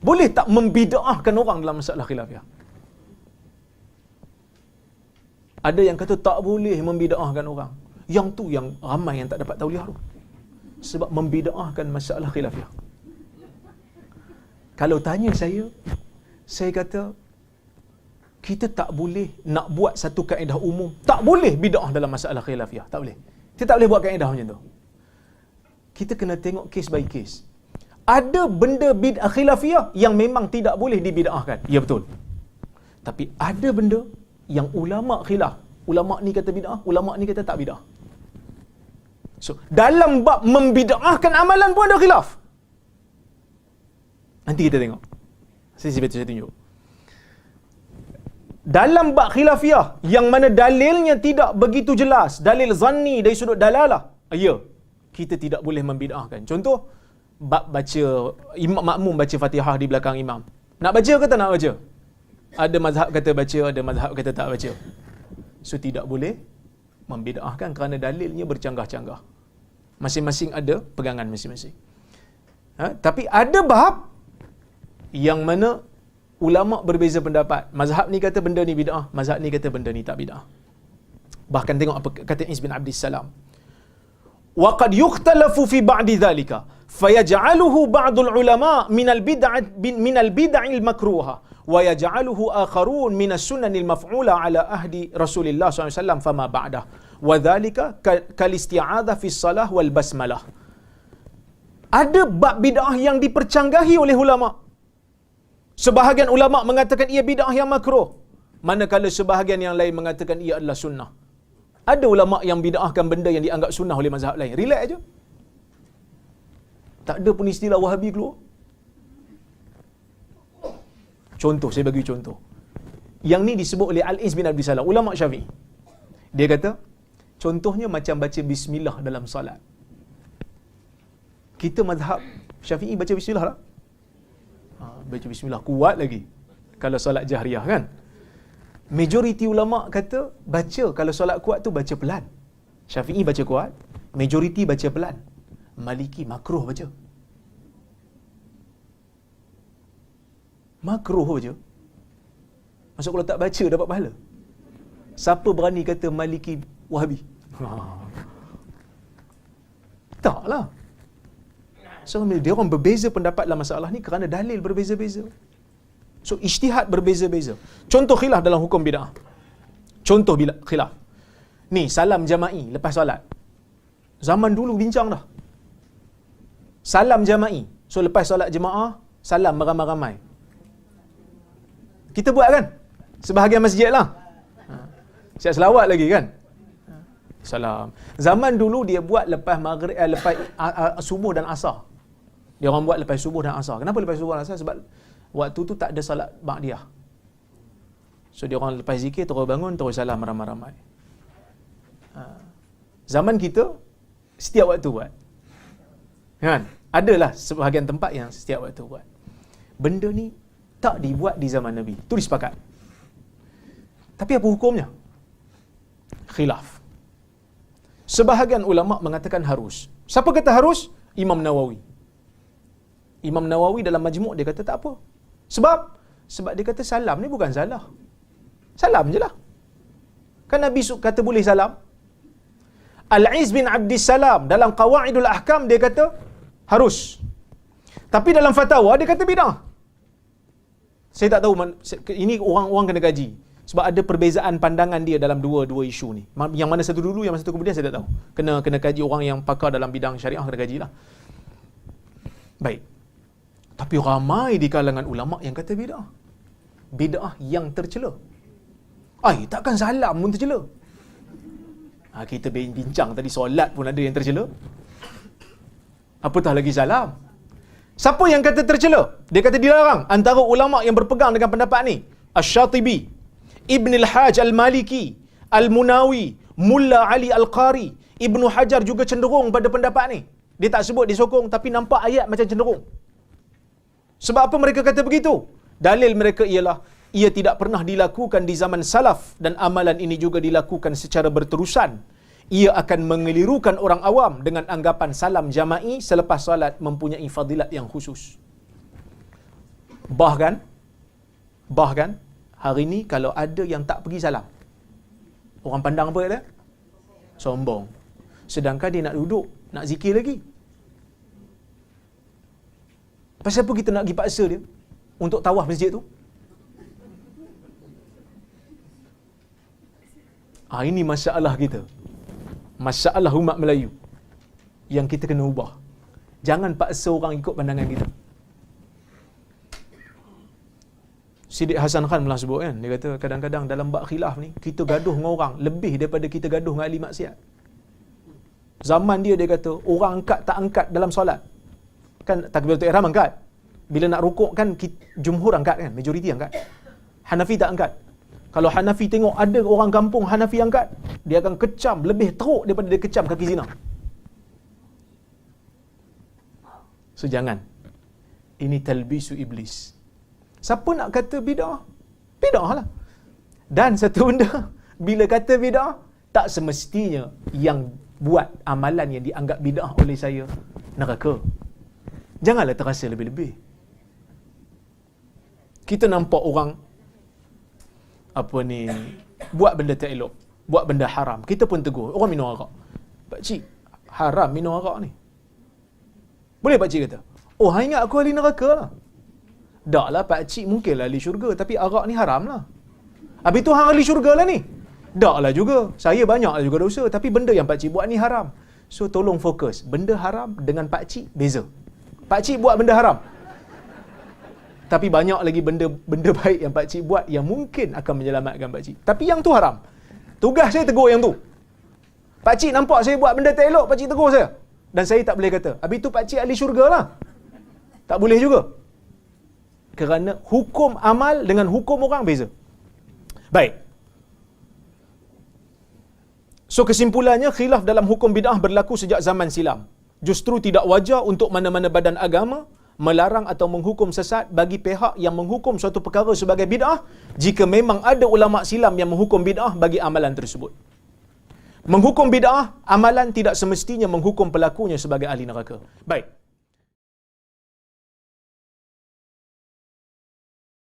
Boleh tak membid'ahkan orang dalam masalah khilafiyah? Ada yang kata tak boleh membid'ahkan orang. Yang tu yang ramai yang tak dapat tauliah tu. Sebab membid'ahkan masalah khilafiyah. Kalau tanya saya kata kita tak boleh nak buat satu kaedah umum. Tak boleh bid'ah dalam masalah khilafiyah. Tak boleh. Kita tak boleh buat kaedah macam tu. Kita kena tengok case by case. Ada benda bid'ah khilafiyah yang memang tidak boleh dibid'ahkan. Ya betul. Tapi ada benda yang ulama khilaf. Ulama ni kata bid'ah, ulama ni kata tak bid'ah. So, dalam bab membid'ahkan amalan pun ada khilaf. Nanti kita tengok. Saya tunjuk. Dalam bab khilafiyah yang mana dalilnya tidak begitu jelas, dalil zanni dari sudut dalalah, ya, kita tidak boleh membid'ahkan. Contoh, bab baca, imam makmum baca Fatihah di belakang imam. Nak baca ke tak nak baca? Ada mazhab kata baca, ada mazhab kata tak baca. So tidak boleh membid'ahkan kerana dalilnya bercanggah-canggah. Masing-masing ada pegangan masing-masing. Tapi ada bab yang mana ulama berbeza pendapat. Mazhab ni kata benda ni bid'ah, mazhab ni kata benda ni tak bid'ah. Bahkan tengok apa kata Iz bin Abdis Salam. Wa qad yukhtalafu fi ba'di dhalika fayaj'aluhu ba'dul ulama min al-bid'il makruha wa yaj'aluhu akharun min as-sunnanil maf'ula ala ahdi Rasulillah sallallahu alaihi wasallam fama ba'dah wa dhalika kal isti'adzah fi shalah wal basmalah. Ada bab bid'ah yang dipercanggahi oleh ulama. Sebahagian ulama mengatakan ia bid'ah yang makruh, manakala sebahagian yang lain mengatakan ia adalah sunnah. Ada ulama yang bid'ahkan benda yang dianggap sunnah oleh mazhab lain. Relax aja. Tak ada pun istilah Wahabi keluar. Contoh, saya bagi contoh. Yang ni disebut oleh Al-Iz bin Abdis Salam, ulama Syafi'i. Dia kata, contohnya macam baca bismillah dalam salat. Kita mazhab Syafi'i baca bismillah tak? Baca bismillah kuat lagi kalau solat jahriyah kan. Majoriti ulama kata baca kalau solat kuat tu baca pelan. Syafi'i baca kuat, majoriti baca pelan. Maliki makruh baca. Makruh baca. Maksud kalau tak baca dapat pahala. Siapa berani kata Maliki Wahabi? Taklah. So, dia orang berbeza pendapat dalam masalah ni kerana dalil berbeza-beza. So, ijtihad berbeza-beza. Contoh khilaf dalam hukum bid'ah. Contoh bila khilaf. Ni, salam jama'i lepas solat. Zaman dulu bincang dah. Salam jama'i. So, lepas solat jemaah, salam beramai-ramai. Kita buat kan? Sebahagian masjid lah. Siap selawat lagi kan? Salam. Zaman dulu dia buat lepas maghrib, lepas subuh dan asar. Dia orang buat lepas subuh dan asar. Kenapa lepas subuh dan asar? Sebab waktu tu tak ada salat ba'diyah. So dia orang lepas zikir terus bangun terus salam ramai-ramai. Zaman kita setiap waktu buat. Kan? Adalah sebahagian tempat yang setiap waktu buat. Benda ni tak dibuat di zaman Nabi. Tu disepakat. Tapi apa hukumnya? Khilaf. Sebahagian ulama mengatakan harus. Siapa kata harus? Imam Nawawi. Imam Nawawi dalam Majmu' dia kata tak apa. Sebab dia kata salam ni bukan salah. Salam je lah. Kan Nabi kata boleh salam. Al-Iz bin Abdis Salam dalam Qawaidul Ahkam dia kata harus. Tapi dalam fatwa dia kata bid'ah. Saya tak tahu, ini orang kena kaji. Sebab ada perbezaan pandangan dia dalam dua isu ni. Yang mana satu dulu, yang mana satu kemudian saya tak tahu. Kena kaji, orang yang pakar dalam bidang syariah kena kajilah. Baik. Tapi ramai di kalangan ulama yang kata bid'ah. Bid'ah yang tercela. Takkan salam pun tercela. Kita bincang tadi solat pun ada yang tercela. Apatah lagi salam. Siapa yang kata tercela? Dia kata dilarang. Antara ulama yang berpegang dengan pendapat ni, Asy-Syatibi, Ibn al-Hajj al-Maliki, Al-Munawi, Mulla Ali Al-Qari, Ibnu Hajar juga cenderung pada pendapat ni. Dia tak sebut dia sokong, tapi nampak ayat macam cenderung. Sebab apa mereka kata begitu? Dalil mereka ialah ia tidak pernah dilakukan di zaman salaf dan amalan ini juga dilakukan secara berterusan. Ia akan mengelirukan orang awam dengan anggapan salam jama'i selepas salat mempunyai fadilat yang khusus. Bahkan hari ni kalau ada yang tak pergi salam, orang pandang apa dia? Sombong. Sedangkan dia nak duduk, nak zikir lagi. Pasal apa kita nak pergi paksa dia untuk tawaf masjid tu? Ini masalah kita. Masalah umat Melayu yang kita kena ubah. Jangan paksa orang ikut pandangan kita. Siddiq Hasan Khan pernah sebut kan, dia kata kadang-kadang dalam bab khilaf ni kita gaduh dengan orang lebih daripada kita gaduh dengan ahli maksiat. Zaman dia kata orang angkat tak angkat dalam solat. Kan takbiratul ihram angkat. Bila nak rukuk kan jumhur angkat kan, majoriti angkat. Hanafi tak angkat. Kalau Hanafi tengok ada orang kampung Hanafi angkat, dia akan kecam lebih teruk daripada dia kecam kaki zina. So jangan. Ini talbisu iblis. Siapa nak kata bid'ah? Bid'ah lah. Dan satu benda, bila kata bid'ah, tak semestinya yang buat amalan yang dianggap bid'ah oleh saya neraka. Janganlah terasa lebih-lebih. Kita nampak orang buat benda tak elok, buat benda haram, kita pun tegur. Orang minum arak, pakcik, haram minum arak ni. Boleh pakcik kata, oh hang ingat aku ahli neraka lah. Tak lah pakcik, mungkinlah ahli syurga, tapi arak ni haram lah. Habis tu hang ahli syurga lah ni. Tak lah juga, saya banyak lah juga dosa, tapi benda yang pakcik buat ni haram. So tolong fokus, benda haram dengan pakcik beza. Pakcik buat benda haram, tapi banyak lagi benda baik yang pakcik buat yang mungkin akan menyelamatkan pakcik. Tapi yang tu haram. Tugas saya tegur yang tu. Pakcik nampak saya buat benda tak elok, pakcik tegur saya. Dan saya tak boleh kata, habis tu pakcik ahli syurga lah. Tak boleh juga. Kerana hukum amal dengan hukum orang beza. Baik. So kesimpulannya, khilaf dalam hukum bid'ah berlaku sejak zaman silam. Justru tidak wajar untuk mana-mana badan agama melarang atau menghukum sesat bagi pihak yang menghukum suatu perkara sebagai bid'ah jika memang ada ulama silam yang menghukum bid'ah bagi amalan tersebut. Menghukum bid'ah amalan tidak semestinya menghukum pelakunya sebagai ahli neraka. Baik.